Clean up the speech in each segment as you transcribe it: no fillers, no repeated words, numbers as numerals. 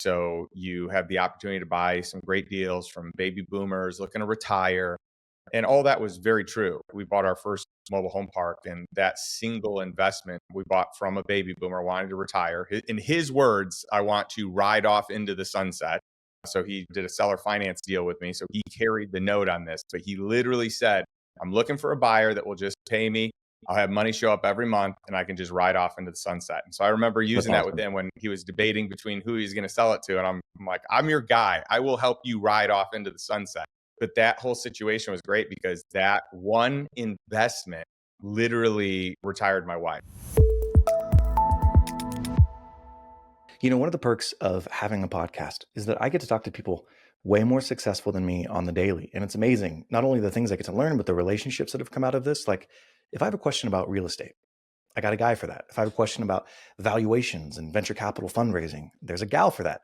So you have the opportunity to buy some great deals from baby boomers looking to retire. And all that was very true. We bought our first mobile home park, and that single investment we bought from a baby boomer wanting to retire. In his words, I want to ride off into the sunset. So he did a seller finance deal with me. So he carried the note on this, but he literally said, I'm looking for a buyer that will just pay me. I'll have money show up every month and I can just ride off into the sunset. And so I remember That's using that with awesome. him when he was debating between who he's going to sell it to. And I'm like, I'm your guy. I will help you ride off into the sunset. But that whole situation was great because that one investment literally retired my wife. You know, one of the perks of having a podcast is that I get to talk to people way more successful than me on the daily. And it's amazing, not only the things I get to learn, but the relationships that have come out of this. Like, if I have a question about real estate, I got a guy for that. If I have a question about valuations and venture capital fundraising, there's a gal for that.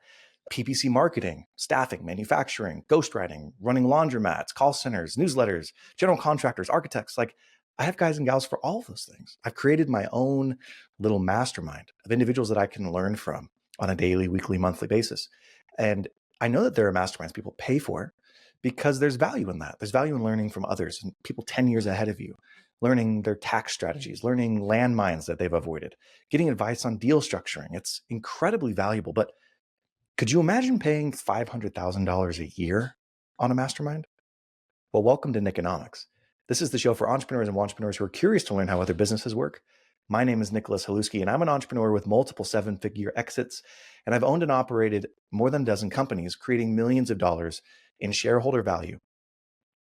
PPC marketing, staffing, manufacturing, ghostwriting, running laundromats, call centers, newsletters, general contractors, architects. Like, I have guys and gals for all of those things. I've created my own little mastermind of individuals that I can learn from on a daily, weekly, monthly basis. And I know that there are masterminds people pay for because there's value in that. There's value in learning from others and people 10 years ahead of you, learning their tax strategies, learning landmines that they've avoided, getting advice on deal structuring. It's incredibly valuable. But could you imagine paying $500,000 a year on a mastermind? Well, welcome to Nickonomics. This is the show for entrepreneurs and entrepreneurs who are curious to learn how other businesses work. My name is Nicholas Haluski, and I'm an entrepreneur with multiple seven-figure exits, and I've owned and operated more than a dozen companies, creating millions of dollars in shareholder value.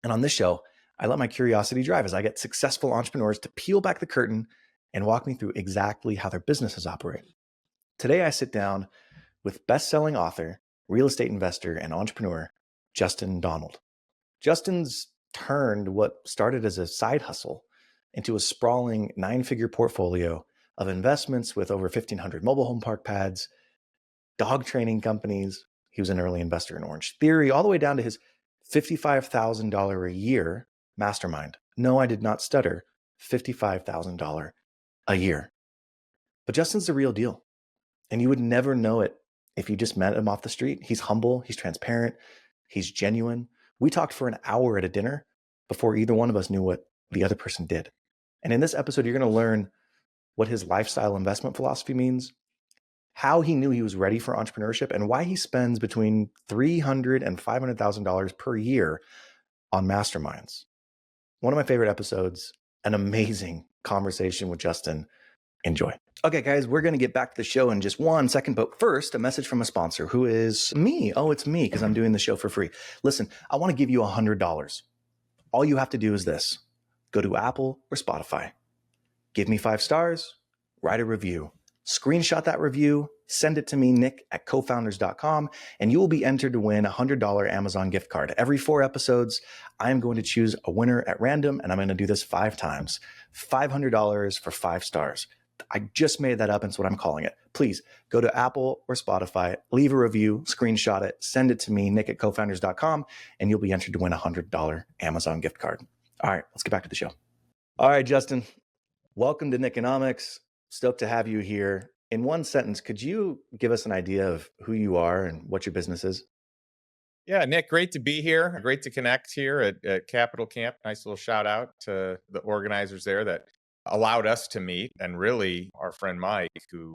And on this show, I let my curiosity drive as I get successful entrepreneurs to peel back the curtain and walk me through exactly how their businesses operate. Today, I sit down with best-selling author, real estate investor, and entrepreneur, Justin Donald. Justin's turned what started as a side hustle into a sprawling 9-figure portfolio of investments with over 1,500 mobile home park pads, dog training companies. He was an early investor in Orange Theory, all the way down to his $55,000 a year mastermind. No, I did not stutter. $55,000 a year. But Justin's the real deal. And you would never know it if you just met him off the street. He's humble, he's transparent, he's genuine. We talked for an hour at a dinner before either one of us knew what the other person did. And in this episode, you're going to learn what his lifestyle investment philosophy means, how he knew he was ready for entrepreneurship, and why he spends between $300,000 and $500,000 per year on masterminds. One of my favorite episodes, an amazing conversation with Justin. Enjoy. Okay, guys, we're going to get back to the show in just 1 second. But first, a message from a sponsor who is me. Oh, it's me because I'm doing the show for free. Listen, I want to give you $100. All you have to do is this. Go to Apple or Spotify. Give me 5 stars. Write a review. Screenshot that review. Send it to me, nick@cofounders.com, and you will be entered to win a $100 Amazon gift card. Every 4 episodes, I'm going to choose a winner at random, and I'm going to do this 5 times. $500 for 5 stars. I just made that up, and it's what I'm calling it. Please go to Apple or Spotify, leave a review, screenshot it, send it to me, nick@cofounders.com, and you'll be entered to win a $100 Amazon gift card. All right, let's get back to the show. All right, Justin, welcome to Nickonomics. Stoked to have you here. In 1 sentence, could you give us an idea of who you are and what your business is? Yeah, Nick, great to be here. Great to connect here at Capital Camp. Nice little shout out to the organizers there that allowed us to meet, and really our friend Mike who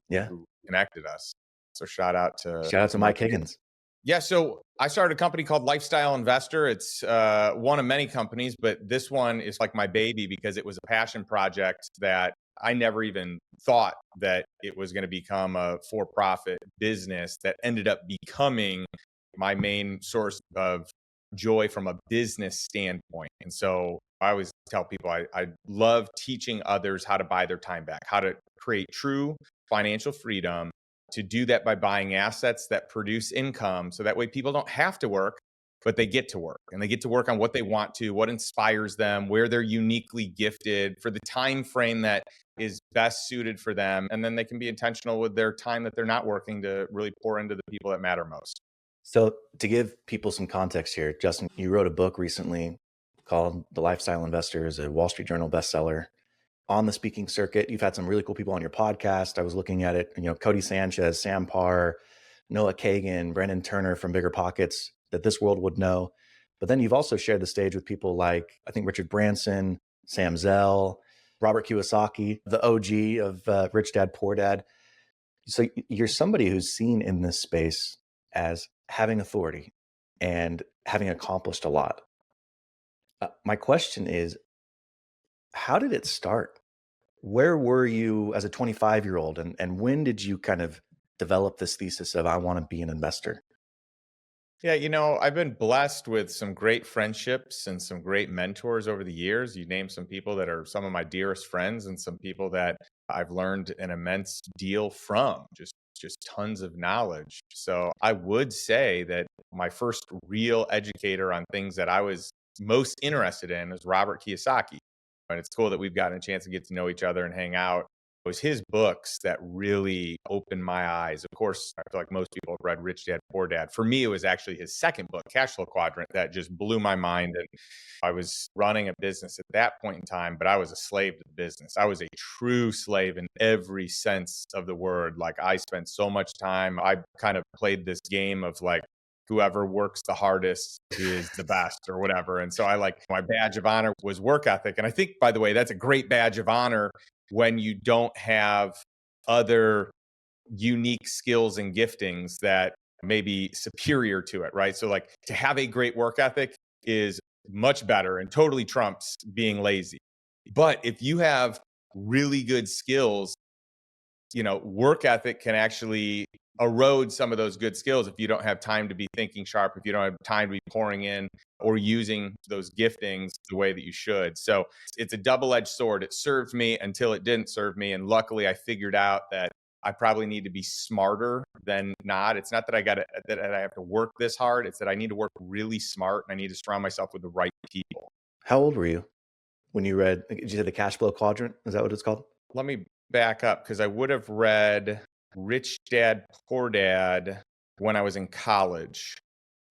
connected us. So shout out to Mike Higgins. Yeah, so I started a company called Lifestyle Investor. It's one of many companies, but this one is like my baby because it was a passion project that I never even thought that it was going to become a for-profit business that ended up becoming my main source of joy from a business standpoint. And so I always tell people I love teaching others how to buy their time back, how to create true financial freedom, to do that by buying assets that produce income. So that way people don't have to work, but they get to work, and they get to work on what they want to, what inspires them, where they're uniquely gifted for the time frame that is best suited for them. And then they can be intentional with their time that they're not working to really pour into the people that matter most. So to give people some context here, Justin, you wrote a book recently called The Lifestyle Investor, a Wall Street Journal bestseller. On the speaking circuit, you've had some really cool people on your podcast. I was looking at it, Cody Sanchez, Sam Parr, Noah Kagan, Brandon Turner from Bigger Pockets that this world would know. But then you've also shared the stage with people like, I think, Richard Branson, Sam Zell, Robert Kiyosaki, the OG of Rich Dad, Poor Dad. So you're somebody who's seen in this space as having authority and having accomplished a lot. My question is, how did it start? Where were you as a 25-year-old, and when did you kind of develop this thesis of I want to be an investor? Yeah, I've been blessed with some great friendships and some great mentors over the years. You name some people that are some of my dearest friends and some people that I've learned an immense deal from, just tons of knowledge. So I would say that my first real educator on things that I was most interested in was Robert Kiyosaki. And it's cool that we've gotten a chance to get to know each other and hang out. It was his books that really opened my eyes. Of course, I feel like most people have read Rich Dad, Poor Dad. For me, it was actually his second book, Cash Flow Quadrant, that just blew my mind. And I was running a business at that point in time, but I was a slave to the business. I was a true slave in every sense of the word. Like, I spent so much time. I kind of played this game of like, whoever works the hardest is the best or whatever. And so I like, my badge of honor was work ethic. And I think, by the way, that's a great badge of honor when you don't have other unique skills and giftings that may be superior to it, right? So, like, to have a great work ethic is much better and totally trumps being lazy. But if you have really good skills, work ethic can actually erode some of those good skills if you don't have time to be thinking sharp, if you don't have time to be pouring in or using those giftings the way that you should. So it's a double-edged sword. It served me until it didn't serve me. And luckily I figured out that I probably need to be smarter than not. It's not that I have to work this hard. It's that I need to work really smart and I need to surround myself with the right people. How old were you when you read, did you say the cash flow quadrant? Is that what it's called? Let me back up because I would have read Rich Dad, Poor Dad when I was in college.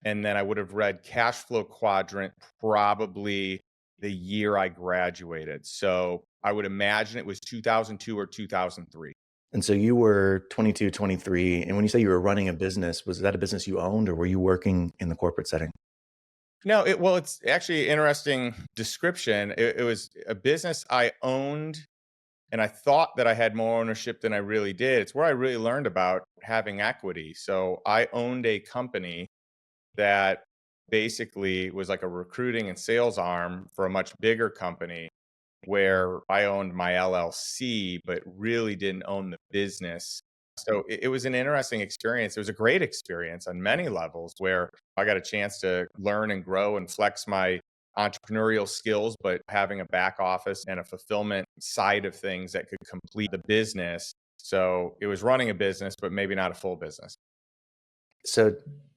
And then I would have read Cash Flow Quadrant probably the year I graduated. So I would imagine it was 2002 or 2003. And so you were 22, 23. And when you say you were running a business, was that a business you owned or were you working in the corporate setting? No, well, it's actually an interesting description. It was a business I owned, and I thought that I had more ownership than I really did. It's where I really learned about having equity. So I owned a company that basically was like a recruiting and sales arm for a much bigger company where I owned my LLC, but really didn't own the business. So it was an interesting experience. It was a great experience on many levels where I got a chance to learn and grow and flex my entrepreneurial skills, but having a back office and a fulfillment side of things that could complete the business. So it was running a business, but maybe not a full business. So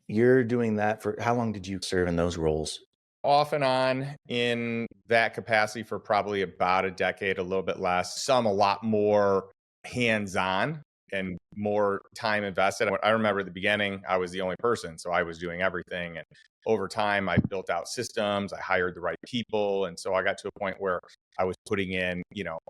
you're doing that for how long did you serve in those roles? Off and on in that capacity for probably about a decade, a little bit less, some a lot more hands on and more time invested. I remember at the beginning, I was the only person. So I was doing everything. And over time, I built out systems, I hired the right people. And so I got to a point where I was putting in,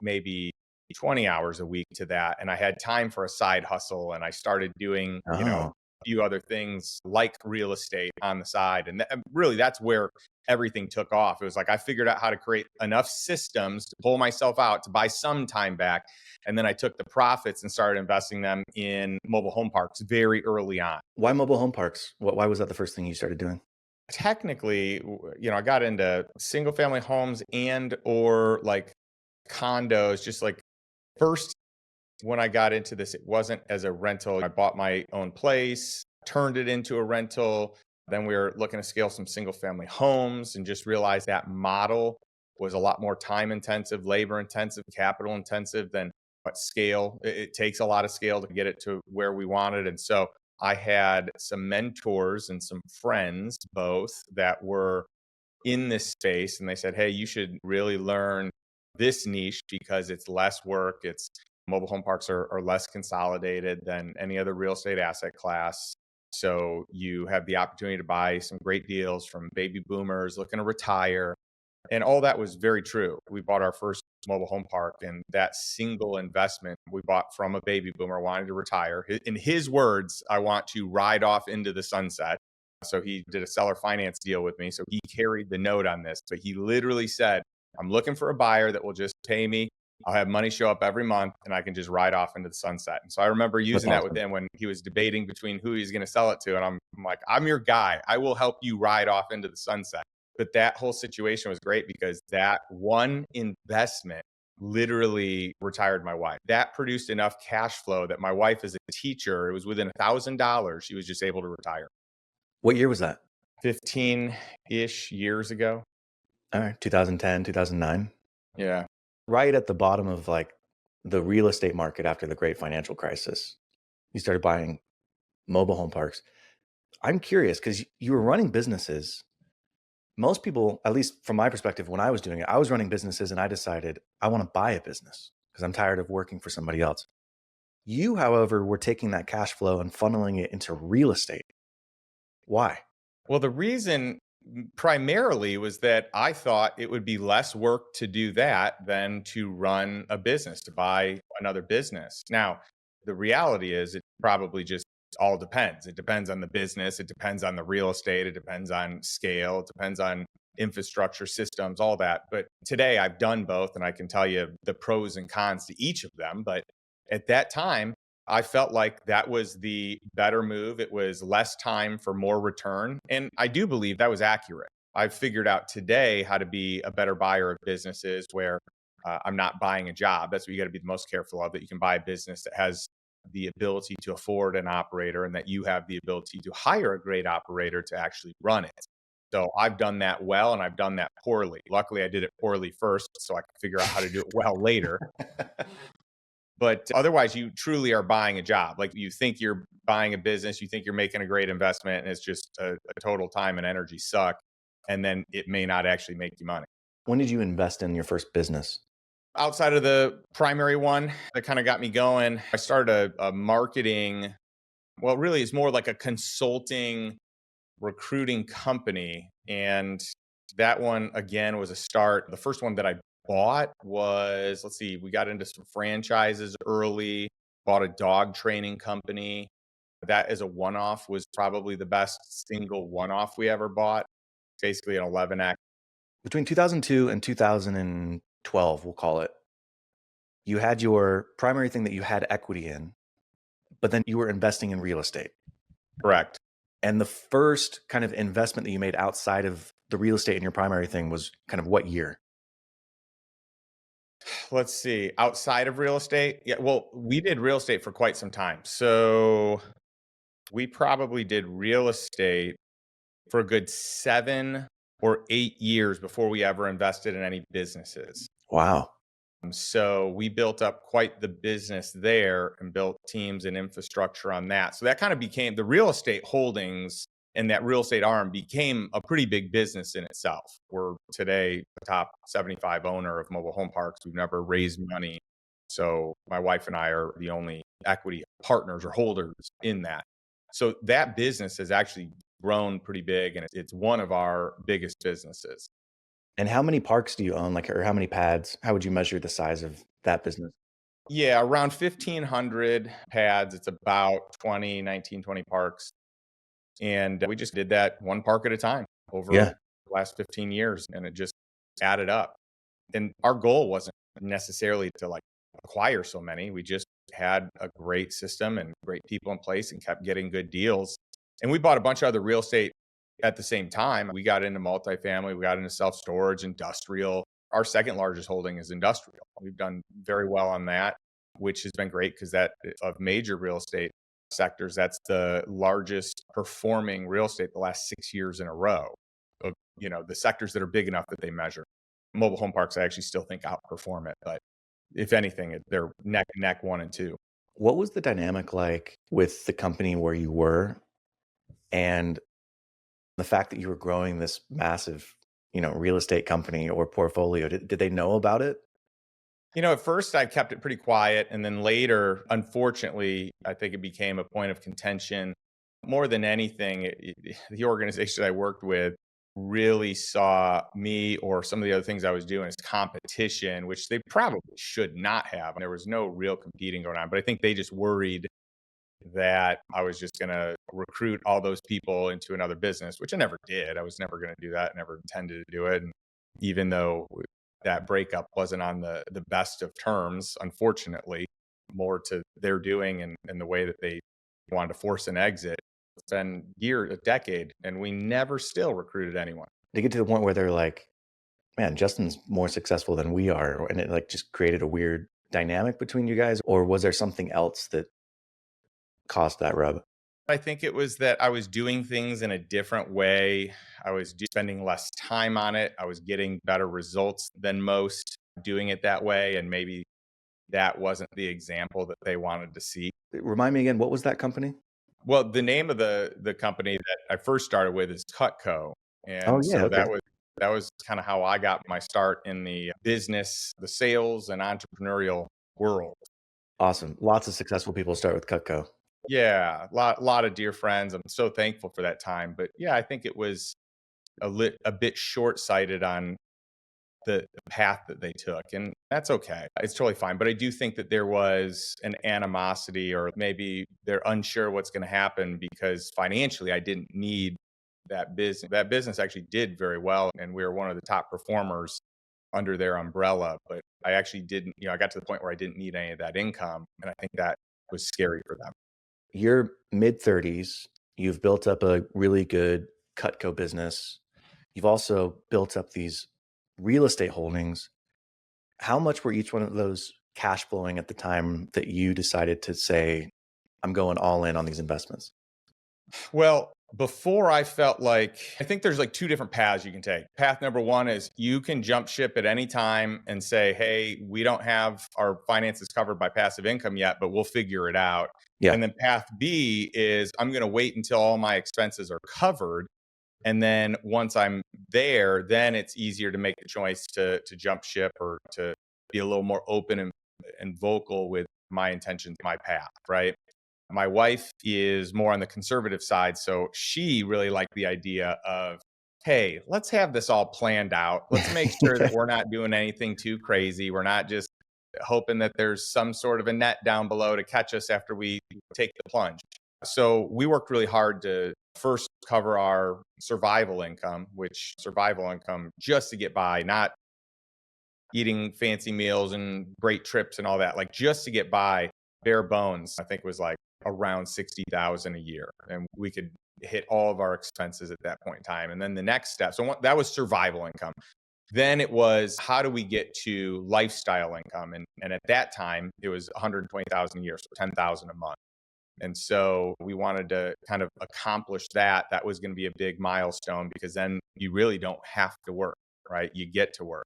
maybe 20 hours a week to that. And I had time for a side hustle. And I started doing, Oh, a few other things like real estate on the side. And really, that's where everything took off. It was like I figured out how to create enough systems to pull myself out to buy some time back. And then I took the profits and started investing them in mobile home parks very early on. why mobile home parks? Why was that the first thing you started doing? Technically, I got into single family homes and or like condos, just like first when I got into this, it wasn't as a rental. I bought my own place, turned it into a rental. Then we were looking to scale some single family homes and just realized that model was a lot more time intensive, labor intensive, capital intensive than what scale. It takes a lot of scale to get it to where we wanted. And so I had some mentors and some friends both that were in this space and they said, hey, you should really learn this niche because it's less work. It's mobile home parks are less consolidated than any other real estate asset class. So you have the opportunity to buy some great deals from baby boomers looking to retire. And all that was very true. We bought our first mobile home park. And that single investment we bought from a baby boomer wanting to retire. In his words, I want to ride off into the sunset. So he did a seller finance deal with me. So he carried the note on this, but he literally said, I'm looking for a buyer that will just pay me. I'll have money show up every month and I can just ride off into the sunset. And so I remember That's using that with awesome. him when he was debating between who he's going to sell it to. And I'm like, I'm your guy. I will help you ride off into the sunset. But that whole situation was great because that one investment literally retired my wife. That produced enough cash flow that my wife, as a teacher, it was within $1,000. She was just able to retire What year was that? 15-ish years ago. All right, 2010, 2009. Yeah. Right at the bottom of like the real estate market after the great financial crisis. You started buying mobile home parks. I'm curious because you were running businesses. Most people, at least from my perspective, when I was doing it, I was running businesses and I decided I want to buy a business because I'm tired of working for somebody else. You, however, were taking that cash flow and funneling it into real estate. Why? Well, the reason primarily was that I thought it would be less work to do that than to run a business, to buy another business. Now, the reality is it probably just all depends. It depends on the business, it depends on the real estate, it depends on scale, it depends on infrastructure systems, all that. But today I've done both and I can tell you the pros and cons to each of them. But at that time, I felt like that was the better move. It was less time for more return. And I do believe that was accurate. I've figured out today how to be a better buyer of businesses where I'm not buying a job. That's what you got to be the most careful of, that you can buy a business that has the ability to afford an operator and that you have the ability to hire a great operator to actually run it. So I've done that well and I've done that poorly. Luckily, I did it poorly first so I could figure out how to do it well later. But otherwise, you truly are buying a job. Like you think you're buying a business, you think you're making a great investment, and it's just a total time and energy suck. And then it may not actually make you money. When did you invest in your first business? Outside of the primary one that kind of got me going, I started a marketing, well, really, it's more like a consulting recruiting company. And that one, again, was a start. The first one that I bought was, let's see, we got into some franchises early, bought a dog training company. That as a one off was probably the best single one off we ever bought. Basically an 11x. Between 2002 and 2012, we'll call it, you had your primary thing that you had equity in, but then you were investing in real estate. Correct. And the first kind of investment that you made outside of the real estate in your primary thing was kind of what year? Let's see. Outside of real estate, yeah. Well, we did real estate for quite some time. So we probably did real estate for a good 7 or 8 years before we ever invested in any businesses. Wow. So we built up quite the business there and built teams and infrastructure on that. So that kind of became the real estate holdings, and that real estate arm became a pretty big business in itself. We're today the top 75 owner of mobile home parks. We've never raised money. So my wife and I are the only equity partners or holders in that. So that business has actually grown pretty big, and it's one of our biggest businesses. And how many parks do you own? Like, or how many pads? How would you measure the size of that business? Yeah, around 1,500 pads. It's about 20 parks. And we just did that one park at a time over Yeah. the last 15 years. And it just added up. And our goal wasn't necessarily to like acquire so many. We just had a great system and great people in place and kept getting good deals. And we bought a bunch of other real estate at the same time. We got into multifamily, we got into self-storage, industrial. Our second largest holding is industrial. We've done very well on that, which has been great because that of major real estate sectors, that's the largest performing real estate the last 6 years in a row of, the sectors that are big enough that they measure. Mobile home parks, I actually still think outperform it, but if anything, they're neck and neck, 1 and 2. What was the dynamic like with the company where you were and the fact that you were growing this massive, real estate company or portfolio? Did they know about it? At first I kept it pretty quiet. And then later, unfortunately, I think it became a point of contention. More than anything, the organization I worked with, really saw me or some of the other things I was doing as competition, which they probably should not have. There was no real competing going on, but I think they just worried that I was just going to recruit all those people into another business, which I never did. I was never going to do that, never intended to do it. And even though that breakup wasn't on the best of terms, unfortunately, more to their doing and the way that they wanted to force an exit. It's been a decade, and we never still recruited anyone. They get to the point where they're like, man, Justin's more successful than we are. And it like just created a weird dynamic between you guys. Or was there something else that caused that rub? I think it was that I was doing things in a different way. I was spending less time on it. I was getting better results than most doing it that way. And maybe that wasn't the example that they wanted to see. Remind me again, what was that company? Well, the name of the company that I first started with is Cutco. Oh, And yeah. so Okay. that was kind of how I got my start in the business, the sales and entrepreneurial world. Awesome. Lots of successful people start with Cutco. Yeah, lot of dear friends. I'm so thankful for that time. But yeah, I think it was a bit short-sighted on the path that they took, and that's okay. It's totally fine. But I do think that there was an animosity, or maybe they're unsure what's going to happen because financially I didn't need that business. That business actually did very well, and we were one of the top performers under their umbrella. But I actually didn't, I got to the point where I didn't need any of that income, and I think that was scary for them. You're mid 30s. You've built up a really good Cutco business. You've also built up these real estate holdings. How much were each one of those cash flowing at the time that you decided to say, I'm going all in on these investments? Well, before I felt like, I think there's like two different paths you can take. Path number one is you can jump ship at any time and say, hey, we don't have our finances covered by passive income yet, but we'll figure it out. Yeah. And then path B is I'm going to wait until all my expenses are covered. And then once I'm there, then it's easier to make the choice to jump ship or to be a little more open and vocal with my intentions, my path, right? My wife is more on the conservative side. So she really liked the idea of, hey, let's have this all planned out. Let's make sure that we're not doing anything too crazy. We're not just hoping that there's some sort of a net down below to catch us after we take the plunge. So we worked really hard to first cover our survival income, which survival income just to get by, not eating fancy meals and great trips and all that, like just to get by, bare bones, I think was like around 60,000 a year. And we could hit all of our expenses at that point in time. And then the next step, so that was survival income. Then it was, how do we get to lifestyle income? And at that time, it was 120,000 a year, so 10,000 a month. And so we wanted to kind of accomplish that. That was going to be a big milestone because then you really don't have to work, right? You get to work.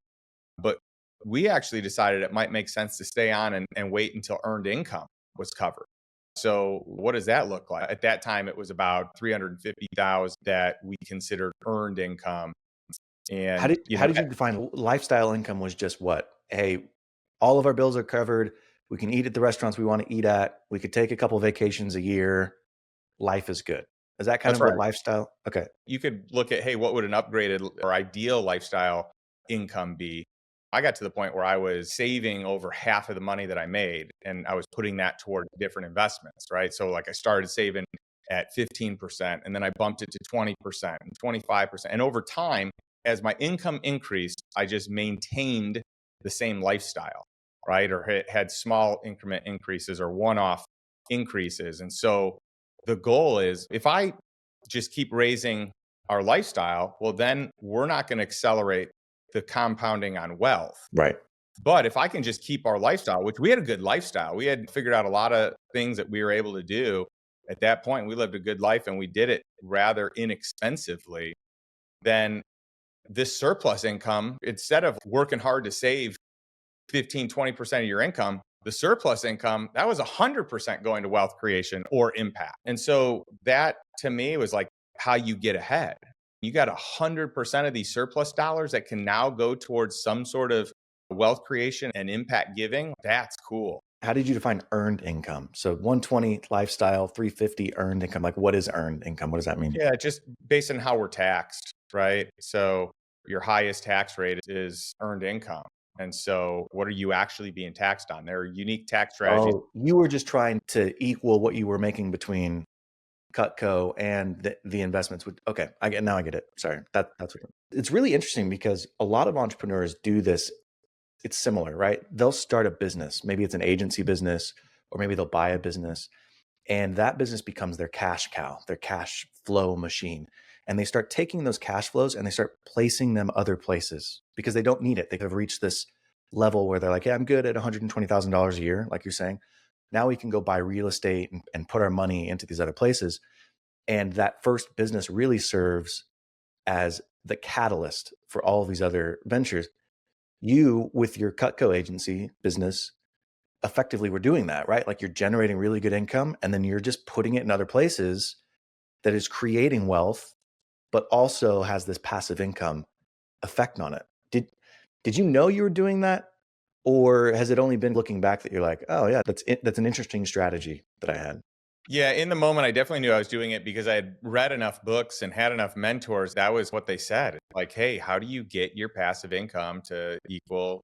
But we actually decided it might make sense to stay on and wait until earned income was covered. So what does that look like? At that time, it was about 350,000 that we considered earned income. How And, did you define lifestyle income? Was just what? Hey, all of our bills are covered. We can eat at the restaurants we want to eat at. We could take a couple vacations a year. Life is good. Is that kind that's of what right. lifestyle? Okay. You could look at, hey, what would an upgraded or ideal lifestyle income be? I got to the point where I was saving over half of the money that I made, and I was putting that toward different investments, right? So like I started saving at 15%, and then I bumped it to 20% and 25%. And over time, as my income increased, I just maintained the same lifestyle, right? Or had small increment increases or one-off increases. And so the goal is, if I just keep raising our lifestyle, well, then we're not going to accelerate the compounding on wealth. Right. But if I can just keep our lifestyle, which we had a good lifestyle, we had figured out a lot of things that we were able to do at that point. We lived a good life and we did it rather inexpensively. Then this surplus income, instead of working hard to save 15-20% of your income, the surplus income, that was 100% going to wealth creation or impact. And so that to me was like how you get ahead. You got 100% of these surplus dollars that can now go towards some sort of wealth creation and impact giving. That's cool. How did you define earned income? So 120 lifestyle, 350 earned income. Like, what is earned income? What does that mean? Yeah, just based on how we're taxed. right? So your highest tax rate is earned income. And so what are you actually being taxed on? There are unique tax strategies. Oh, you were just trying to equal what you were making between Cutco and the investments. Okay, now I get it. Sorry, that's what it's really interesting because a lot of entrepreneurs do this. It's similar, right? They'll start a business. Maybe it's an agency business, or maybe they'll buy a business, and that business becomes their cash cow, their cash flow machine. And they start taking those cash flows and they start placing them other places because they don't need it. They have reached this level where they're like, yeah, I'm good at $120,000 a year, like you're saying. Now we can go buy real estate and put our money into these other places. And that first business really serves as the catalyst for all of these other ventures. You, with your Cutco agency business, effectively were doing that, right? Like you're generating really good income and then you're just putting it in other places that is creating wealth, but also has this passive income effect on it. Did you know you were doing that? Or has it only been looking back that you're like, oh yeah, that's an interesting strategy that I had? Yeah, in the moment, I definitely knew I was doing it because I had read enough books and had enough mentors. That was what they said. Like, hey, how do you get your passive income to equal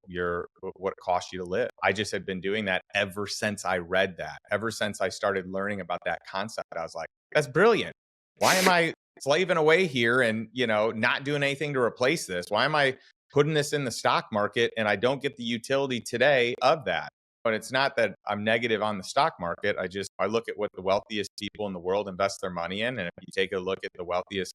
what it costs you to live? I just had been doing that ever since I read that. Ever since I started learning about that concept, I was like, that's brilliant. Why am I slaving away here and, not doing anything to replace this? Why am I putting this in the stock market and I don't get the utility today of that? But it's not that I'm negative on the stock market. I look at what the wealthiest people in the world invest their money in. And if you take a look at the wealthiest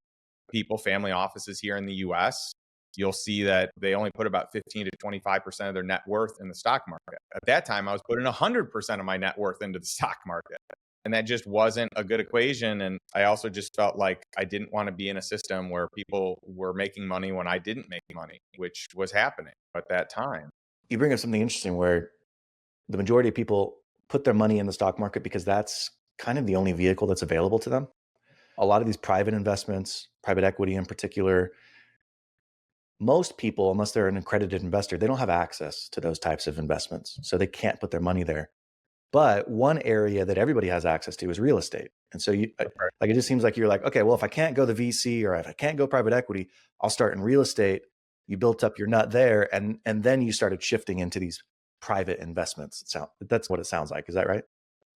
people, family offices here in the US, you'll see that they only put about 15 to 25% of their net worth in the stock market. At that time, I was putting 100% of my net worth into the stock market. And that just wasn't a good equation. And I also just felt like I didn't want to be in a system where people were making money when I didn't make money, which was happening at that time. You bring up something interesting where the majority of people put their money in the stock market because that's kind of the only vehicle that's available to them. A lot of these private investments, private equity in particular, most people, unless they're an accredited investor, they don't have access to those types of investments. So they can't put their money there. But one area that everybody has access to is real estate. And so it just seems like you're like, okay, well, if I can't go the VC or if I can't go private equity, I'll start in real estate. You built up your nut there and then you started shifting into these private investments. That's what it sounds like. Is that right?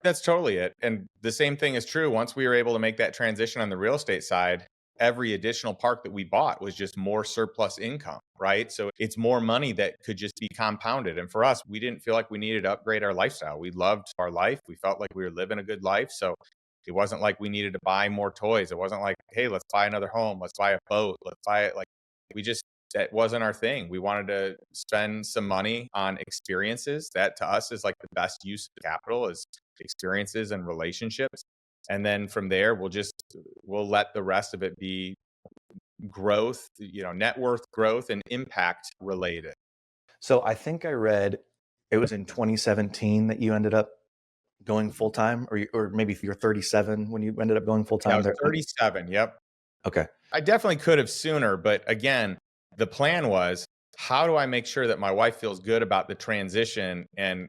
That's totally it. And the same thing is true. Once we were able to make that transition on the real estate side, every additional park that we bought was just more surplus income, right? So it's more money that could just be compounded. And for us, we didn't feel like we needed to upgrade our lifestyle. We loved our life. We felt like we were living a good life. So it wasn't like we needed to buy more toys. It wasn't like, hey, let's buy another home. Let's buy a boat. Let's buy it. Like we just, that wasn't our thing. We wanted to spend some money on experiences. That to us is like the best use of capital is experiences and relationships. And then from there, we'll let the rest of it be growth, net worth growth and impact related. So I think I read it was in 2017 that you ended up going full time, or maybe you're 37 when you ended up going full Yeah, I time was there. 37. Yep. Okay. I definitely could have sooner, but again, the plan was how do I make sure that my wife feels good about the transition and,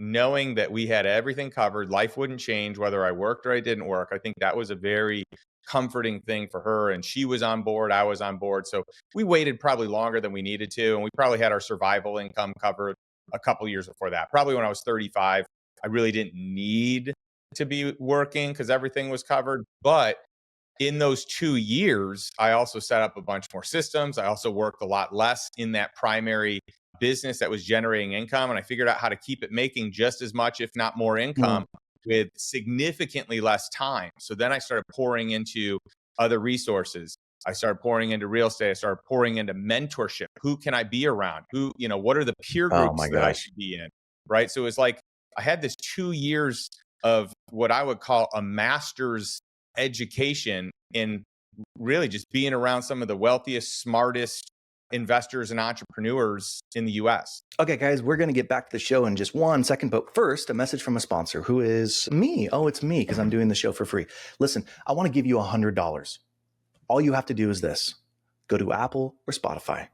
knowing that we had everything covered, life wouldn't change whether I worked or I didn't work. I think that was a very comforting thing for her and she was on board, I was on board. So we waited probably longer than we needed to and we probably had our survival income covered a couple years before that. Probably when I was 35, I really didn't need to be working because everything was covered, but in those 2 years, I also set up a bunch more systems. I also worked a lot less in that primary business that was generating income. And I figured out how to keep it making just as much, if not more income with significantly less time. So then I started pouring into other resources. I started pouring into real estate. I started pouring into mentorship. Who can I be around? What are the peer Oh my groups that I gosh. should be in? Right. So it's like I had this 2 years of what I would call a master's education in really just being around some of the wealthiest, smartest investors and entrepreneurs in the US. Okay, guys, we're going to get back to the show in just 1 second. But first, a message from a sponsor who is me. Oh, it's me because I'm doing the show for free. Listen, I want to give you $100. All you have to do is this. Go to Apple or Spotify.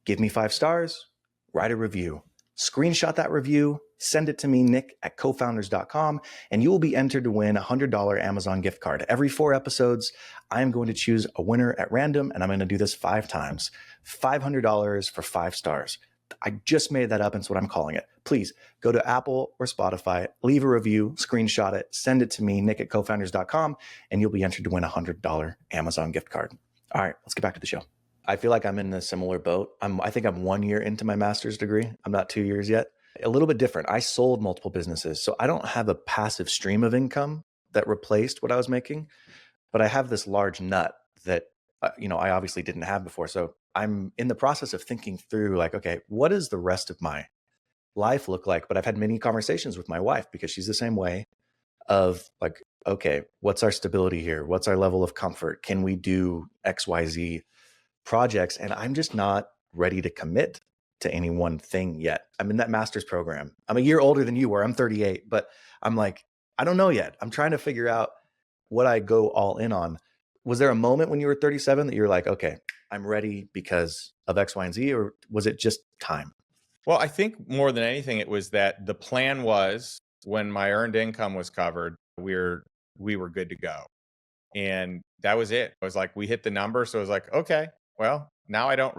Give me 5 stars, write a review. Screenshot that review, send it to me, nick@cofounders.com, and you will be entered to win a $100 Amazon gift card. Every 4 episodes, I'm going to choose a winner at random, and I'm going to do this 5 times. $500 for 5 stars. I just made that up, and it's what I'm calling it. Please go to Apple or Spotify, leave a review, screenshot it, send it to me, nick@cofounders.com, and you'll be entered to win a $100 Amazon gift card. All right, let's get back to the show. I feel like I'm in a similar boat. I think I'm 1 year into my master's degree. I'm not 2 years yet. A little bit different. I sold multiple businesses, so I don't have a passive stream of income that replaced what I was making, but I have this large nut that I obviously didn't have before. So I'm in the process of thinking through, like, okay, what does the rest of my life look like? But I've had many conversations with my wife, because she's the same way, of like, okay, what's our stability here? What's our level of comfort? Can we do XYZ projects? And I'm just not ready to commit to any one thing yet. I'm in that master's program. I'm a year older than you were. I'm 38, but I'm like, I don't know yet. I'm trying to figure out what I go all in on. Was there a moment when you were 37 that you were like, okay, I'm ready because of X, Y, and Z, or was it just time? Well, I think more than anything, it was that the plan was, when my earned income was covered, we were good to go. And that was it. I was like, we hit the number. So I was like, okay, well, now I don't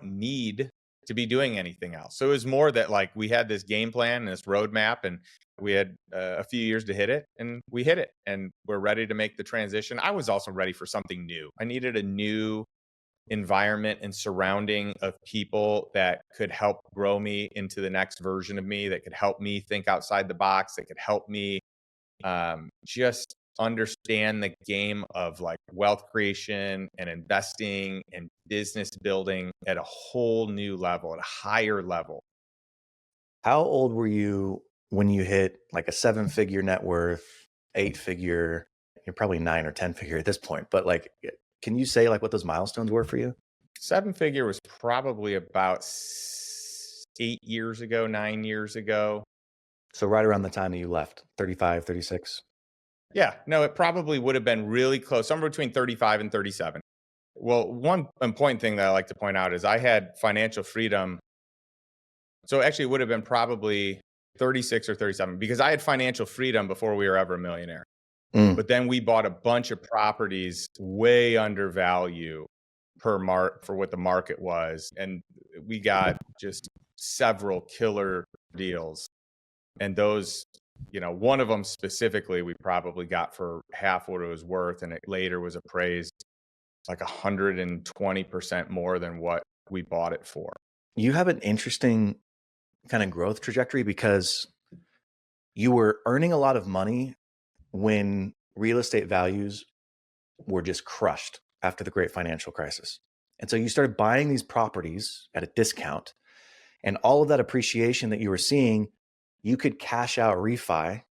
need to be doing anything else. So it was more that, like, we had this game plan and this roadmap, and we had a few years to hit it, and we hit it, and we're ready to make the transition. I was also ready for something new. I needed a new environment and surrounding of people that could help grow me into the next version of me, that could help me think outside the box, that could help me just understand the game of, like, wealth creation and investing and business building at a whole new level, at a higher level. How old were you when you hit like a 7-figure net worth, 8-figure? You're probably 9 or 10-figure at this point, but like, can you say like what those milestones were for you? 7-figure was probably about 8 years ago, 9 years ago. So right around the time that you left, 35, 36. Yeah, no, it probably would have been really close, somewhere between 35 and 37. Well, one important thing that I like to point out is I had financial freedom. So actually, it would have been probably 36 or 37, because I had financial freedom before we were ever a millionaire. Mm. But then we bought a bunch of properties way under value for what the market was. And we got just several killer deals. And those, one of them specifically, we probably got for half what it was worth. And it later was appraised like 120% more than what we bought it for. You have an interesting kind of growth trajectory, because you were earning a lot of money when real estate values were just crushed after the great financial crisis. And so you started buying these properties at a discount, and all of that appreciation that you were seeing, you could cash out refi,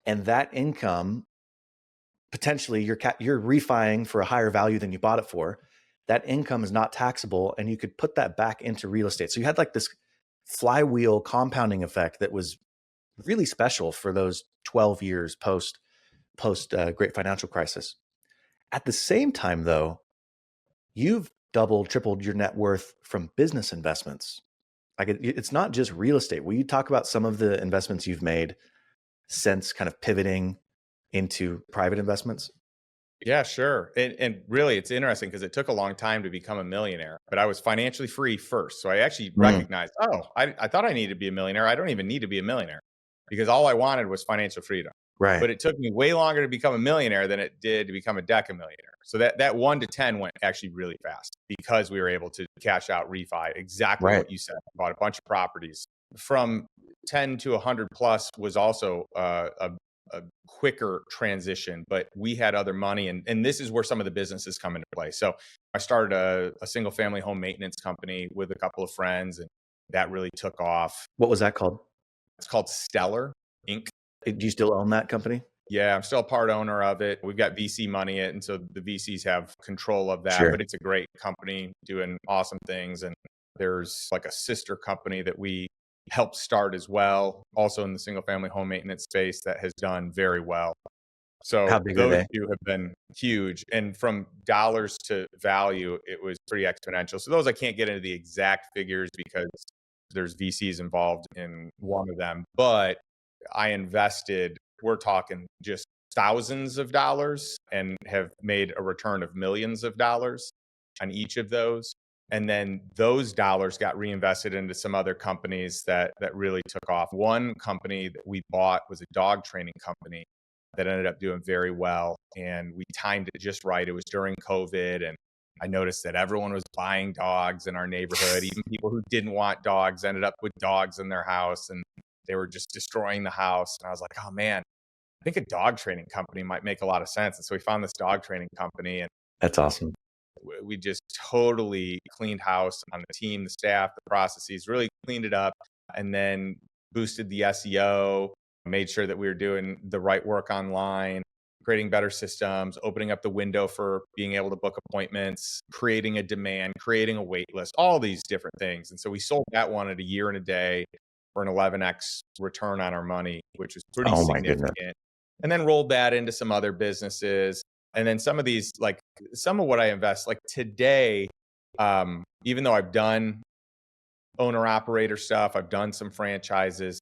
and that income, potentially you're refining for a higher value than you bought it for. That income is not taxable, and you could put that back into real estate. So you had like this flywheel compounding effect that was really special for those 12 years post great financial crisis. At the same time, though, you've doubled, tripled your net worth from business investments. Like it's not just real estate. Will you talk about some of the investments you've made since kind of pivoting into private investments? Yeah, sure. And really, it's interesting because it took a long time to become a millionaire, but I was financially free first. So I actually recognized, I thought I needed to be a millionaire. I don't even need to be a millionaire, because all I wanted was financial freedom. Right. But it took me way longer to become a millionaire than it did to become a decamillionaire. So that 1 to 10 went actually really fast, because we were able to cash out refi. Exactly Right. what you said. Bought a bunch of properties. From 10 to 100 plus was also a quicker transition, but we had other money. And this is where some of the businesses come into play. So I started a single family home maintenance company with a couple of friends, and that really took off. What was that called? It's called Stellar Inc. Do you still own that company? Yeah, I'm still a part owner of it. We've got VC money in it, and so the VCs have control of that. Sure. But it's a great company doing awesome things. And there's like a sister company that we helped start as well, also in the single family home maintenance space, that has done very well. So How big are those they? two have been huge. And from dollars to value, it was pretty exponential. So those, I can't get into the exact figures because there's VCs involved in one of them, but I invested, we're talking just thousands of dollars, and have made a return of millions of dollars on each of those. And then those dollars got reinvested into some other companies that really took off. One company that we bought was a dog training company that ended up doing very well, and we timed it just right. It was during COVID, and I noticed that everyone was buying dogs in our neighborhood. Even people who didn't want dogs ended up with dogs in their house, and they were just destroying the house. And I was like, oh man, I think a dog training company might make a lot of sense. And so we found this dog training company, and That's awesome. we just totally cleaned house on the team, the staff, the processes, really cleaned it up, and then boosted the SEO, made sure that we were doing the right work online, creating better systems, opening up the window for being able to book appointments, creating a demand, creating a wait list, all these different things. And so we sold that one at a year and a day for an 11x return on our money, which was pretty Oh my goodness. significant. And then rolled that into some other businesses. And then some of these, like some of what I invest, like today, even though I've done owner operator stuff, I've done some franchises,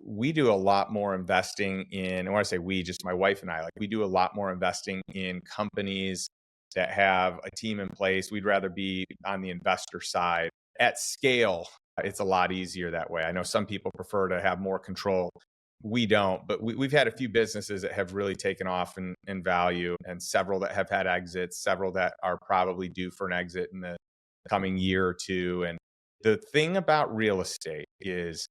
we do a lot more investing in, and when I say we, just my wife and I, like we do a lot more investing in companies that have a team in place. We'd rather be on the investor side at scale. It's a lot easier that way. I know some people prefer to have more control. We don't, but we've had a few businesses that have really taken off in value, and several that have had exits, several that are probably due for an exit in the coming year or two. And the thing about real estate is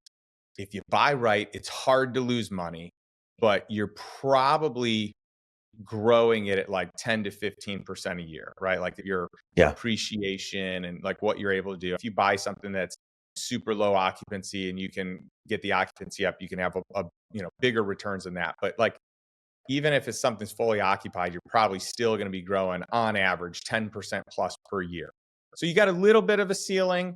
if you buy right, it's hard to lose money, but you're probably growing it at like 10 to 15% a year, right? Like your Yeah. appreciation and like what you're able to do. If you buy something that's super low occupancy and you can get the occupancy up, you can have a bigger returns than that. But like even if it's something's fully occupied, you're probably still going to be growing on average 10% plus per year. So you got a little bit of a ceiling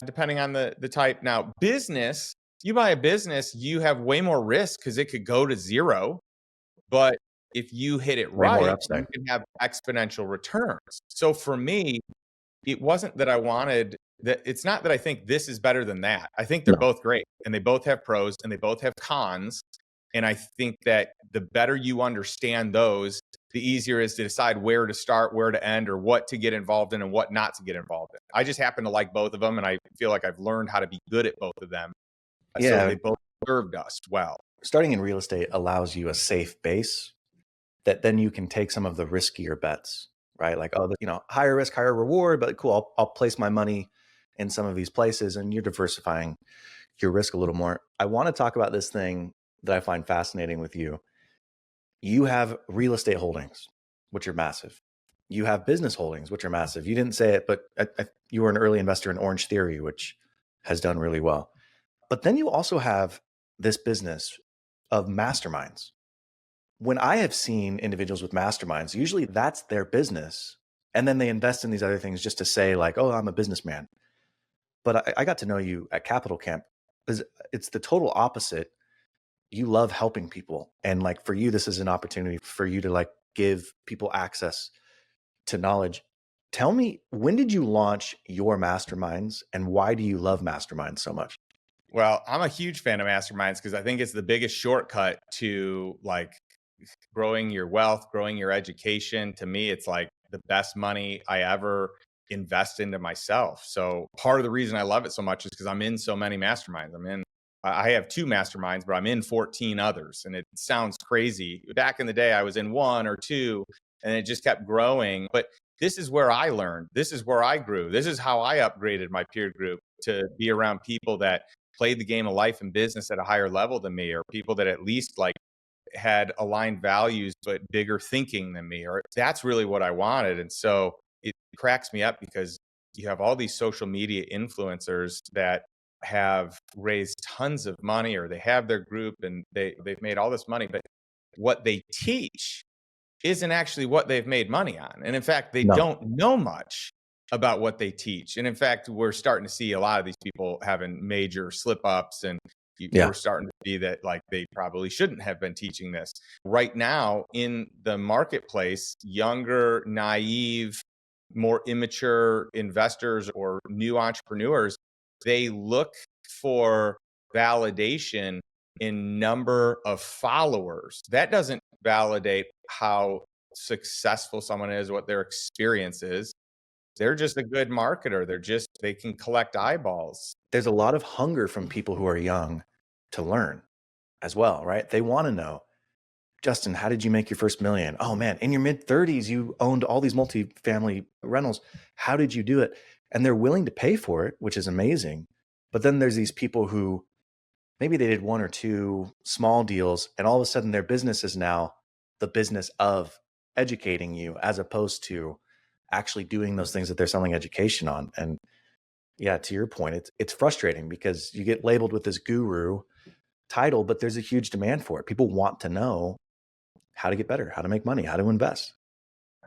depending on the type. Now, business, you buy a business, you have way more risk because it could go to zero. But if you hit it Way more right, upside. you can have exponential returns. So for me, it wasn't that I wanted that. It's not that I think this is better than that. I think they're No. both great, and they both have pros and they both have cons. And I think that the better you understand those, the easier it is to decide where to start, where to end, or what to get involved in and what not to get involved in. I just happen to like both of them, and I feel like I've learned how to be good at both of them. So Yeah. they both served us well. Starting in real estate allows you a safe base that then you can take some of the riskier bets, right? Like, oh, higher risk, higher reward, but cool, I'll place my money in some of these places, and you're diversifying your risk a little more. I want to talk about this thing that I find fascinating with you. You have real estate holdings, which are massive. You have business holdings, which are massive. You didn't say it, but you were an early investor in Orange Theory, which has done really well. But then you also have this business of masterminds. When I have seen individuals with masterminds, usually that's their business. And then they invest in these other things just to say like, oh, I'm a businessman. But I got to know you at Capital Camp because it's the total opposite. You love helping people. And like for you, this is an opportunity for you to like give people access to knowledge. Tell me, when did you launch your masterminds and why do you love masterminds so much? Well, I'm a huge fan of masterminds because I think it's the biggest shortcut to like growing your wealth, growing your education. To me, it's like the best money I ever invest into myself. So part of the reason I love it so much is because I'm in so many masterminds. I have 2 masterminds, but I'm in 14 others. And it sounds crazy. Back in the day, I was in 1 or 2, and it just kept growing. But this is where I learned. This is where I grew. This is how I upgraded my peer group to be around people that played the game of life and business at a higher level than me, or people that at least like had aligned values but bigger thinking than me. Or that's really what I wanted. And so it cracks me up because you have all these social media influencers that have raised tons of money, or they have their group and they've made all this money, but what they teach isn't actually what they've made money on. And in fact, they No. don't know much about what they teach. And in fact, we're starting to see a lot of these people having major slip ups, and Yeah. we're starting to see that like they probably shouldn't have been teaching this. Right now in the marketplace, younger, naive, more immature investors or new entrepreneurs, they look for validation in number of followers. That doesn't validate how successful someone is, what their experience is. They're just a good marketer. They can collect eyeballs. There's a lot of hunger from people who are young to learn as well, right? They want to know, Justin, how did you make your first million? Oh man, in your mid 30s, you owned all these multifamily rentals. How did you do it? And they're willing to pay for it, which is amazing. But then there's these people who maybe they did one or two small deals, and all of a sudden their business is now the business of educating you as opposed to actually doing those things that they're selling education on. And yeah, to your point, it's frustrating because you get labeled with this guru title, but there's a huge demand for it. People want to know how to get better, how to make money, how to invest.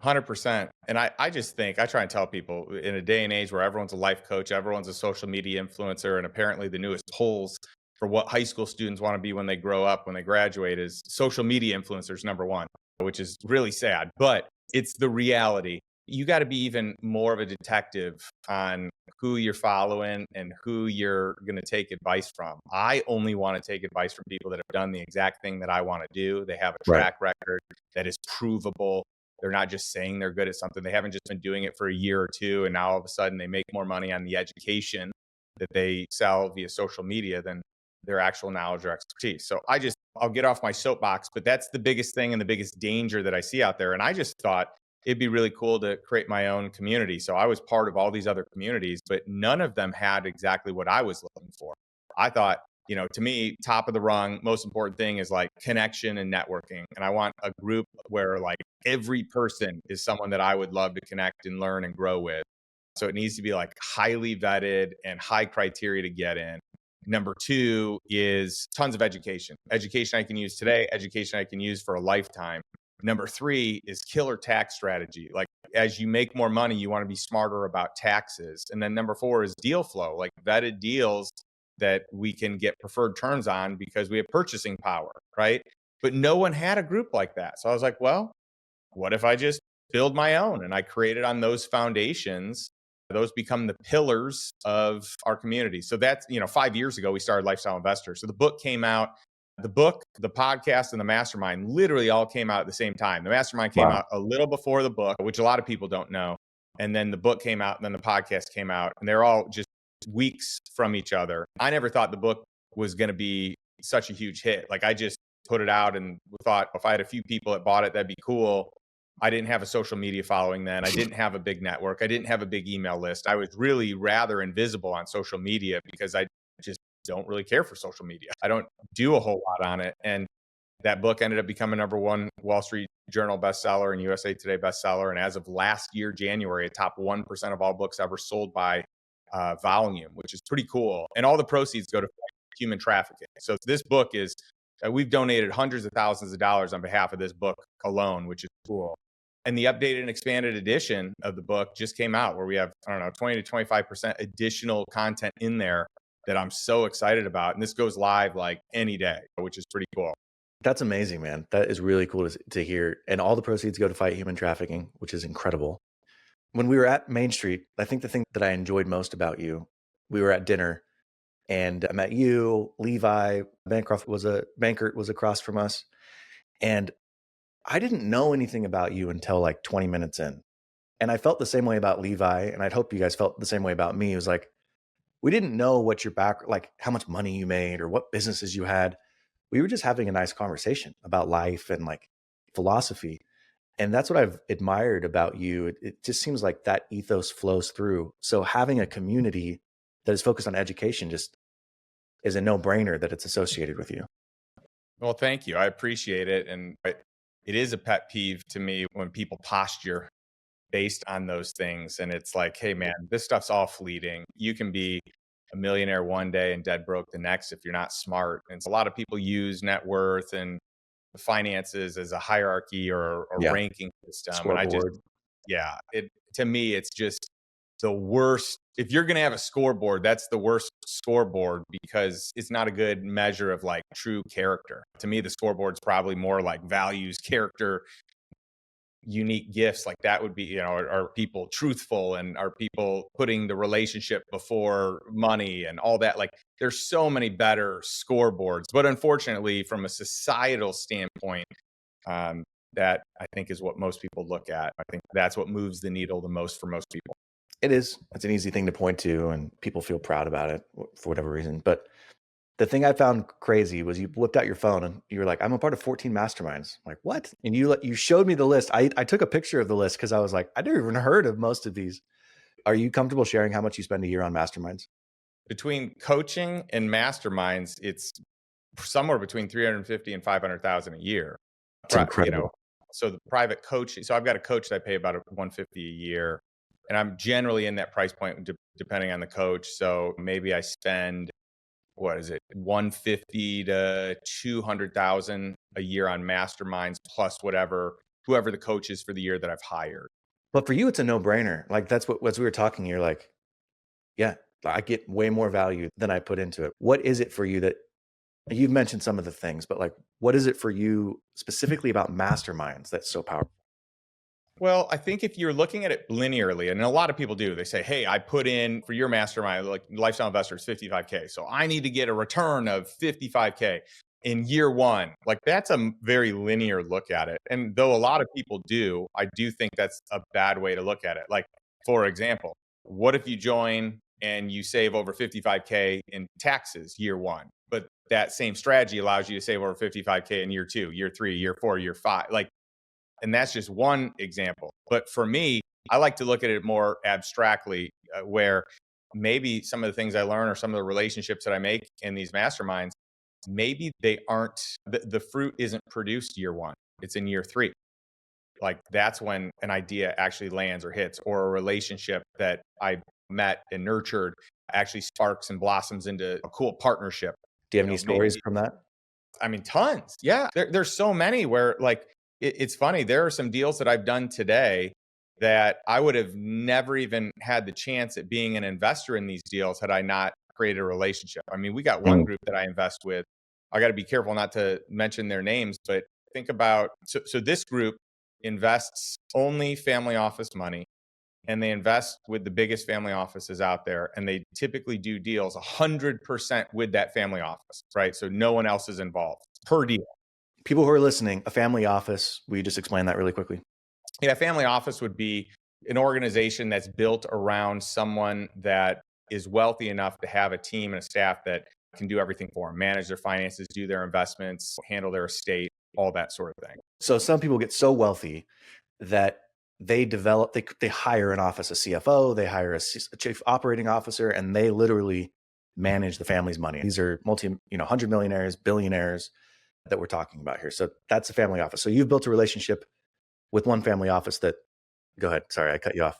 100%. And I just think I try and tell people in a day and age where everyone's a life coach, everyone's a social media influencer, and apparently the newest polls for what high school students want to be when they grow up, when they graduate, is social media influencers number one, which is really sad, but it's the reality. You got to be even more of a detective on who you're following and who you're going to take advice from. I only want to take advice from people that have done the exact thing that I want to do. They have a track record that is provable. They're not just saying they're good at something. They haven't just been doing it for a year or two, and now all of a sudden they make more money on the education that they sell via social media than their actual knowledge or expertise. So I'll get off my soapbox, but that's the biggest thing and the biggest danger that I see out there. And I just thought it'd be really cool to create my own community. So I was part of all these other communities, but none of them had exactly what I was looking for. I thought, to me, top of the rung, most important thing is like connection and networking. And I want a group where like every person is someone that I would love to connect and learn and grow with. So it needs to be like highly vetted and high criteria to get in. Number two is tons of education I can use today, education I can use for a lifetime. Number three is killer tax strategy. Like as you make more money, you want to be smarter about taxes. And then number four is deal flow, like vetted deals that we can get preferred terms on because we have purchasing power, right? But no one had a group like that. So I was like, well, what if I just build my own? And I created on those foundations. Those become the pillars of our community. So that's, 5 years ago, we started Lifestyle Investor. So the book came out, the podcast, and the mastermind literally all came out at the same time. The mastermind came out a little before the book, which a lot of people don't know. And then the book came out, and then the podcast came out, and they're all just weeks from each other. I never thought the book was going to be such a huge hit. Like I just put it out and thought if I had a few people that bought it, that'd be cool. I didn't have a social media following then. I didn't have a big network. I didn't have a big email list. I was really rather invisible on social media because I just don't really care for social media. I don't do a whole lot on it. And that book ended up becoming number one Wall Street Journal bestseller and USA Today bestseller. And as of last year, January, a top 1% of all books ever sold by volume, which is pretty cool. And all the proceeds go to human trafficking. So this book is, we've donated hundreds of thousands of dollars on behalf of this book alone, which is cool. And the updated and expanded edition of the book just came out where we have, 20 to 25% additional content in there that I'm so excited about. And this goes live like any day, which is pretty cool. That's amazing, man. That is really cool to hear. And all the proceeds go to fight human trafficking, which is incredible. When we were at Main Street, I think the thing that I enjoyed most about you, we were at dinner and I met you, Levi, Bancroft Bankert was across from us. And I didn't know anything about you until like 20 minutes in. And I felt the same way about Levi. And I'd hope you guys felt the same way about me. It was like, we didn't know what your like how much money you made or what businesses you had. We were just having a nice conversation about life and like philosophy. And that's what I've admired about you. It just seems like that ethos flows through. So having a community that is focused on education just is a no-brainer that it's associated with you. Well, thank you. I appreciate it. And it is a pet peeve to me when people posture based on those things. And it's like, hey, man, this stuff's all fleeting. You can be a millionaire one day and dead broke the next if you're not smart. And so a lot of people use net worth and finances as a hierarchy or ranking system. Scoreboard. And to me, it's just the worst. If you're going to have a scoreboard, that's the worst scoreboard because it's not a good measure of like true character. To me, the scoreboard's probably more like values, character, unique gifts, like that would be, are people truthful, and are people putting the relationship before money and all that? Like there's so many better scoreboards, but unfortunately from a societal standpoint, um, that I think is what most people look at. I think that's what moves the needle the most for most people. It is. It's an easy thing to point to, and people feel proud about it for whatever reason. But the thing I found crazy was you whipped out your phone and you were like, "I'm a part of 14 masterminds." I'm like, what? And you showed me the list. I took a picture of the list because I was like, I never even heard of most of these. Are you comfortable sharing how much you spend a year on masterminds? Between coaching and masterminds, it's somewhere between 350 and 500,000 a year. It's incredible. So the private coaching. So I've got a coach that I pay about 150 a year, and I'm generally in that price point depending on the coach. So maybe I spend, what is it, 150 to 200,000 a year on masterminds, plus whoever the coach is for the year that I've hired. But for you, it's a no-brainer. Like that's what, as we were talking, you're like, yeah, I get way more value than I put into it. What is it for you that you've mentioned some of the things, but like, what is it for you specifically about masterminds that's so powerful? Well, I think if you're looking at it linearly, and a lot of people do, they say, "Hey, I put in for your mastermind, like lifestyle investors, 55K. So I need to get a return of 55K in year one." Like that's a very linear look at it. And though a lot of people do, I do think that's a bad way to look at it. Like, for example, what if you join and you save over 55K in taxes year one, but that same strategy allows you to save over 55K in year two, year three, year four, year five? Like, and that's just one example. But for me, I like to look at it more abstractly, where maybe some of the things I learn or some of the relationships that I make in these masterminds, maybe they aren't, the fruit isn't produced year one, it's in year three. Like that's when an idea actually lands or hits, or a relationship that I met and nurtured actually sparks and blossoms into a cool partnership. Do you have any stories Maybe, from that? I mean, tons. Yeah. There's so many where, like, it's funny. There are some deals that I've done today that I would have never even had the chance at being an investor in these deals had I not created a relationship. I mean, we got one Mm. group that I invest with. I got to be careful not to mention their names, but think about, so this group invests only family office money, and they invest with the biggest family offices out there. And they typically do deals 100% with that family office, right? So no one else is involved per deal. People who are listening, a family office, will you just explain that really quickly? Yeah, family office would be an organization that's built around someone that is wealthy enough to have a team and a staff that can do everything for them, manage their finances, do their investments, handle their estate, all that sort of thing. So some people get so wealthy that they hire an office, a CFO, they hire a chief operating officer, and they literally manage the family's money. These are 100 millionaires, billionaires that we're talking about here. So that's a family office. So you've built a relationship with one family office that, go ahead. Sorry, I cut you off.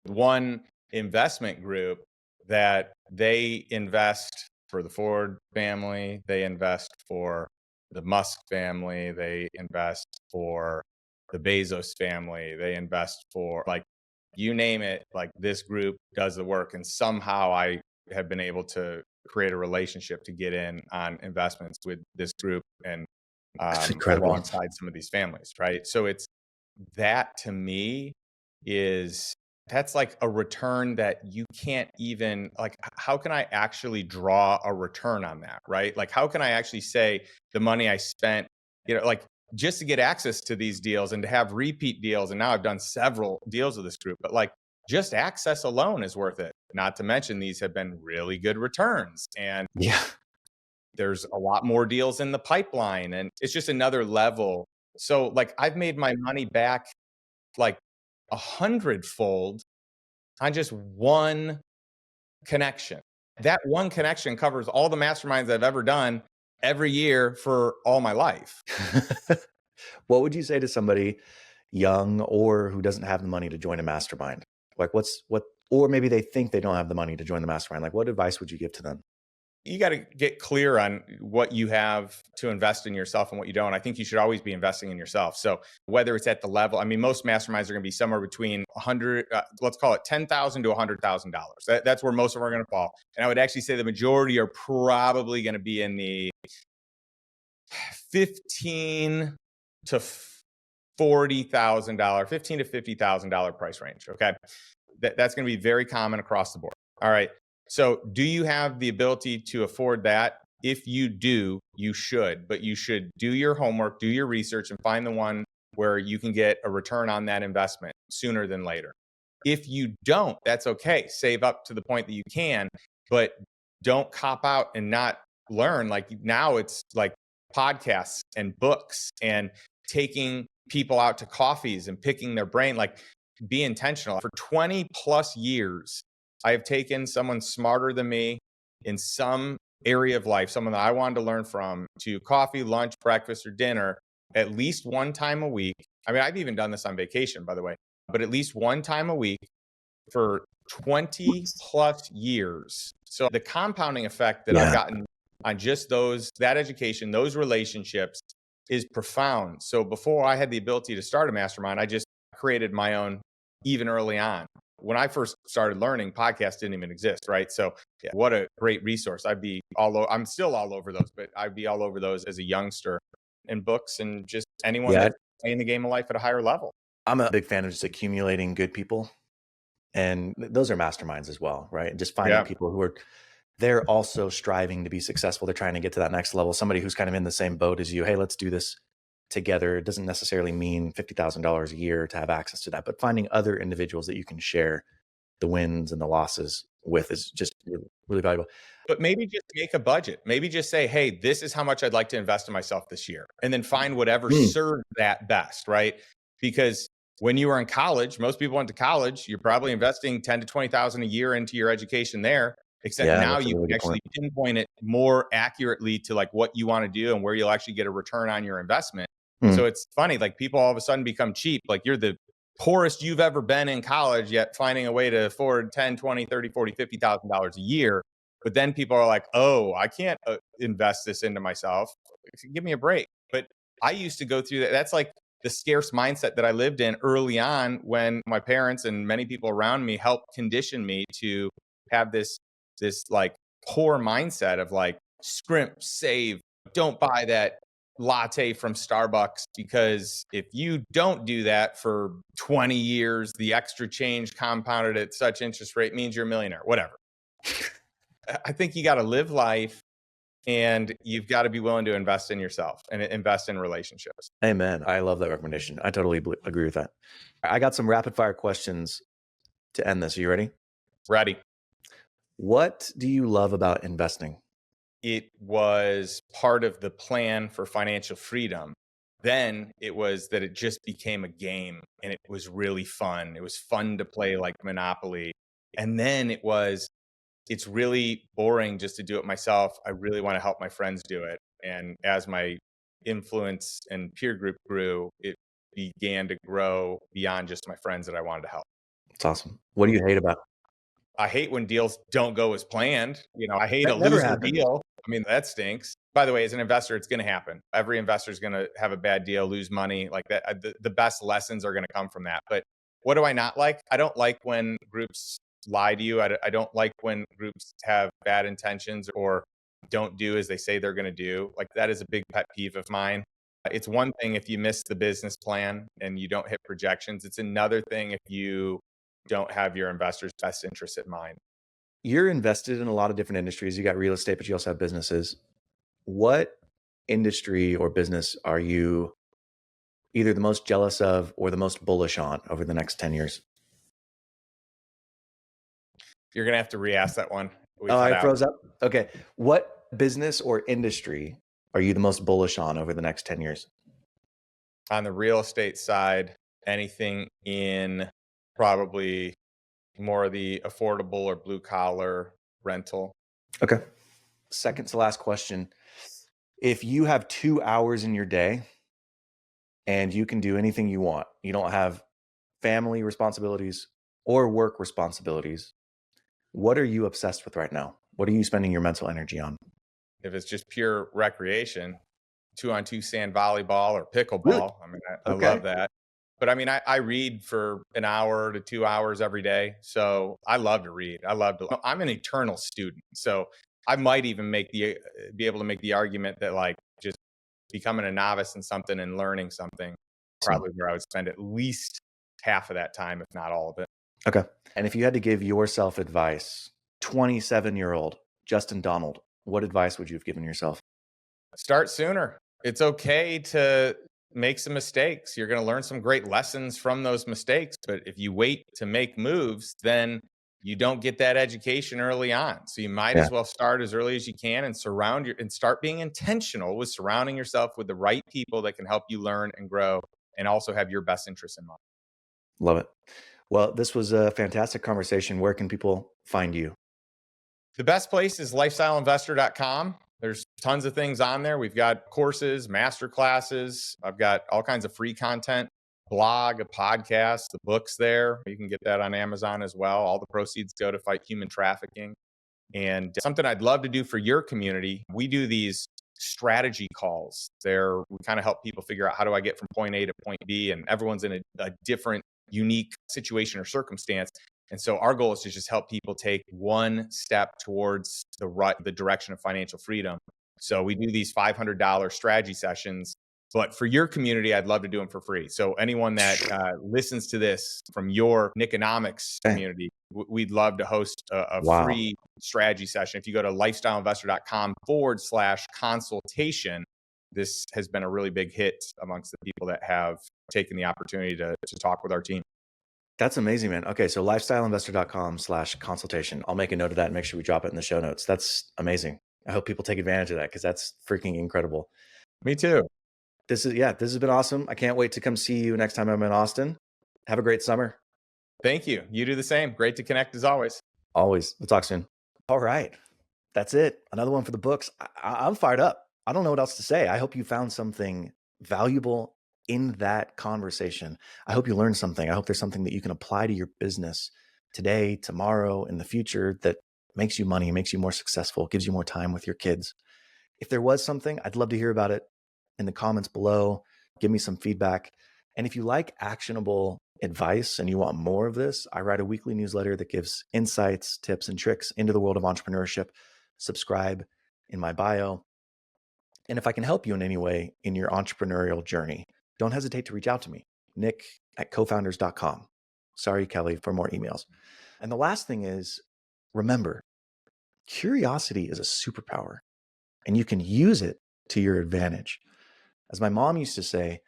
One investment group that they invest for the Ford family, they invest for the Musk family, they invest for the Bezos family, they invest for, like, you name it, like this group does the work. And somehow I have been able to create a relationship to get in on investments with this group, and That's incredible. alongside some of these families, right? So it's, that to me is, that's like a return that you can't even, like, how can I actually draw a return on that, right? Like how can I actually say the money I spent, like, just to get access to these deals and to have repeat deals, and now I've done several deals with this group, but like just access alone is worth it. Not to mention these have been really good returns, and Yeah. there's a lot more deals in the pipeline, and it's just another level. So like I've made my money back like 100-fold on just one connection. That one connection covers all the masterminds I've ever done every year for all my life. What would you say to somebody young or who doesn't have the money to join a mastermind? Like or maybe they think they don't have the money to join the mastermind. Like what advice would you give to them? You got to get clear on what you have to invest in yourself and what you don't. I think you should always be investing in yourself. So whether it's at the level, I mean, most masterminds are going to be somewhere between 100, let's call it $10,000 to $100,000. That's where most of them are going to fall. And I would actually say the majority are probably going to be in the 15 to $40,000, $15,000 to $50,000 price range. Okay. That's going to be very common across the board. All right. So do you have the ability to afford that? If you do, you should, but you should do your homework, do your research, and find the one where you can get a return on that investment sooner than later. If you don't, that's okay. Save up to the point that you can, but don't cop out and not learn. Like now it's like podcasts and books and taking people out to coffees and picking their brain. Like, be intentional. For 20 plus years, I have taken someone smarter than me in some area of life, someone that I wanted to learn from, to coffee, lunch, breakfast, or dinner at least one time a week. I mean, I've even done this on vacation, by the way, but at least one time a week for 20 plus years. So the compounding effect that I've gotten on just that education, those relationships is profound. So before I had the ability to start a mastermind, I just created my own even early on. When I first started learning, podcasts didn't even exist, right? So what a great resource. I'm still all over those, but I'd be all over those as a youngster, and books and just anyone that's playing the game of life at a higher level. I'm a big fan of just accumulating good people. And those are masterminds as well, right? And just finding people who they're also striving to be successful. They're trying to get to that next level. Somebody who's kind of in the same boat as you. Hey, let's do this together. It doesn't necessarily mean $50,000 a year to have access to that, but finding other individuals that you can share the wins and the losses with is just really, really valuable. But maybe just make a budget. Maybe just say, hey, this is how much I'd like to invest in myself this year. And then find whatever serves that best, right? Because when you were in college, most people went to college, you're probably investing 10 to 20,000 a year into your education there. Except now you can actually pinpoint it more accurately to like what you want to do and where you'll actually get a return on your investment. So it's funny, like people all of a sudden become cheap. Like you're the poorest you've ever been in college, yet finding a way to afford 10, 20, 30, 40, $50,000 a year. But then people are like, oh, I can't invest this into myself. Give me a break. But I used to go through that. That's like the scarce mindset that I lived in early on, when my parents and many people around me helped condition me to have this like poor mindset of like, scrimp, save, don't buy that latte from Starbucks, because if you don't do that for 20 years, the extra change compounded at such interest rate means you're a millionaire, whatever. I think you got to live life, and you've got to be willing to invest in yourself and invest in relationships. Amen. I love that recommendation. I totally agree with that. I got some rapid fire questions to end this. Are you ready? Ready. What do you love about investing? It was part of the plan for financial freedom. Then it was that it just became a game, and it was really fun. It was fun to play like Monopoly. And then it's really boring just to do it myself. I really want to help my friends do it. And as my influence and peer group grew, it began to grow beyond just my friends that I wanted to help. It's awesome. What do you hate about it? I hate when deals don't go as planned. I hate a loser deal. I mean, that stinks. By the way, as an investor, it's going to happen. Every investor is going to have a bad deal, lose money like that. The best lessons are going to come from that. But what do I not like? I don't like when groups lie to you. I don't like when groups have bad intentions or don't do as they say they're going to do. Like, that is a big pet peeve of mine. It's one thing if you miss the business plan and you don't hit projections. It's another thing if you don't have your investors' best interests in mind. You're invested in a lot of different industries. You got real estate, but you also have businesses. What industry or business are you either the most jealous of or the most bullish on over the next 10 years? You're going to have to re-ask that one. I froze up. Okay. What business or industry are you the most bullish on over the next 10 years? On the real estate side, anything in probably more of the affordable or blue collar rental. Okay. Second to last question. If you have 2 hours in your day and you can do anything you want, you don't have family responsibilities or work responsibilities, what are you obsessed with right now? What are you spending your mental energy on? If it's just pure recreation, 2-on-2 sand volleyball or pickleball. Really? I mean, I love that. But I mean, I read for an hour to 2 hours every day. So I love to read. I'm an eternal student. So I might even be able to make the argument that like just becoming a novice in something and learning something Awesome. probably where I would spend at least half of that time, if not all of it. Okay. And if you had to give yourself advice, 27-year-old Justin Donald, what advice would you have given yourself? Start sooner. It's okay to make some mistakes. You're going to learn some great lessons from those mistakes. But if you wait to make moves, then you don't get that education early on. So you might Yeah, as well start as early as you can and start being intentional with surrounding yourself with the right people that can help you learn and grow and also have your best interests in mind. love it. Well, this was a fantastic conversation. Where can people find you? The best place is lifestyleinvestor.com. There's tons of things on there. We've got courses, master classes. I've got all kinds of free content, blog, a podcast, the books there. You can get that on Amazon as well. All the proceeds go to fight human trafficking. And something I'd love to do for your community, we do these strategy calls. We kind of help people figure out, how do I get from point A to point B? And everyone's in a different, unique situation or circumstance. And so our goal is to just help people take one step towards the direction of financial freedom. So we do these $500 strategy sessions. But for your community, I'd love to do them for free. So anyone that listens to this from your Nickonomics Okay. community, we'd love to host a Wow. free strategy session. If you go to lifestyleinvestor.com/consultation, this has been a really big hit amongst the people that have taken the opportunity to talk with our team. That's amazing, man. Okay, so lifestyleinvestor.com/consultation. I'll make a note of that and make sure we drop it in the show notes. That's amazing. I hope people take advantage of that because that's freaking incredible. Me too. This has been awesome. I can't wait to come see you next time I'm in Austin. Have a great summer. Thank you. You do the same. Great to connect as always. Always. We'll talk soon. All right. That's it. Another one for the books. I'm fired up. I don't know what else to say. I hope you found something valuable in that conversation. I hope you learned something. I hope there's something that you can apply to your business today, tomorrow, in the future that makes you money, makes you more successful, gives you more time with your kids. If there was something, I'd love to hear about it in the comments below. Give me some feedback. And if you like actionable advice and you want more of this, I write a weekly newsletter that gives insights, tips, and tricks into the world of entrepreneurship. Subscribe in my bio. And if I can help you in any way in your entrepreneurial journey, don't hesitate to reach out to me, nick@cofounders.com. Sorry, Kelly, for more emails. And the last thing is, remember, curiosity is a superpower and you can use it to your advantage. As my mom used to say,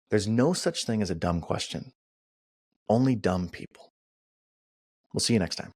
there's no such thing as a dumb question, only dumb people. We'll see you next time.